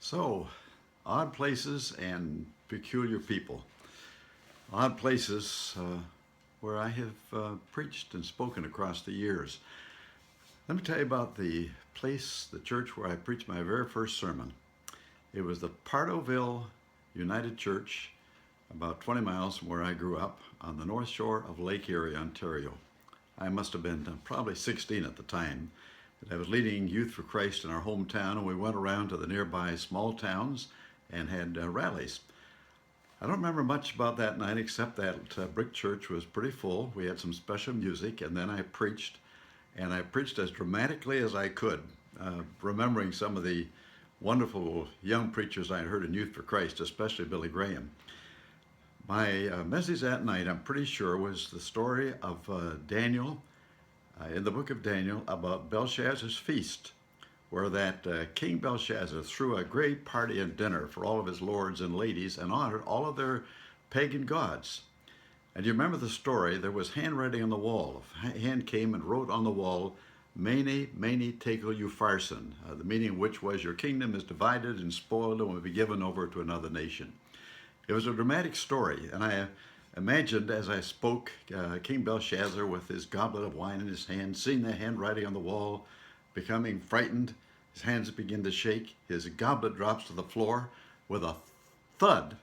So, odd places and peculiar people. Odd places where I have preached and spoken across the years. Let me tell you about the place, the church where I preached my very first sermon. It was the Pardoville United Church, about 20 miles from where I grew up on the north shore of Lake Erie, Ontario. I must have been probably 16 at the time. I was leading Youth for Christ in our hometown, and we went around to the nearby small towns and had rallies. I don't remember much about that night except that brick church was pretty full. We had some special music, and then I preached, and I preached as dramatically as I could, remembering some of the wonderful young preachers I had heard in Youth for Christ, especially Billy Graham. My message that night, I'm pretty sure, was the story of Daniel, in the book of Daniel, about Belshazzar's feast, where that King Belshazzar threw a great party and dinner for all of his lords and ladies and honored all of their pagan gods. And you remember the story, there was handwriting on the wall. A hand came and wrote on the wall, Mene, Mene, Tekel, Upharsin, the meaning of which was, your kingdom is divided and spoiled and will be given over to another nation. It was a dramatic story, and I imagined as I spoke King Belshazzar with his goblet of wine in his hand, seeing the handwriting on the wall, becoming frightened. His hands begin to shake. His goblet drops to the floor with a thud.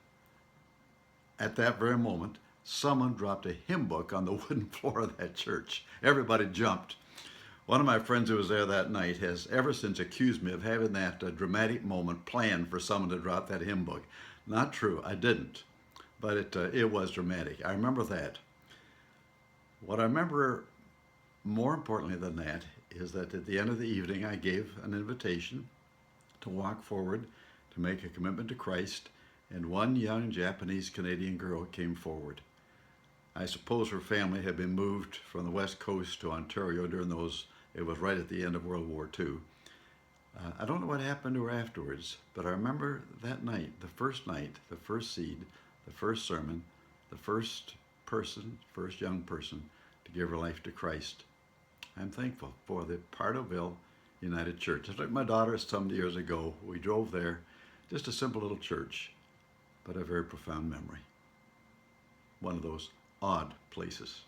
At that very moment, someone dropped a hymn book on the wooden floor of that church. Everybody jumped. One of my friends who was there that night has ever since accused me of having that dramatic moment planned for someone to drop that hymn book. Not true, I didn't. But it was dramatic. I remember that. What I remember more importantly than that is that at the end of the evening I gave an invitation to walk forward, to make a commitment to Christ, and one young Japanese-Canadian girl came forward. I suppose her family had been moved from the West Coast to Ontario during those, it was right at the end of World War II. I don't know what happened to her afterwards, but I remember that night, the first seed, the first sermon, the first young person to give her life to Christ. I'm thankful for the Pardoville United Church. I took my daughter some years ago. We drove there, just a simple little church, but a very profound memory. One of those odd places.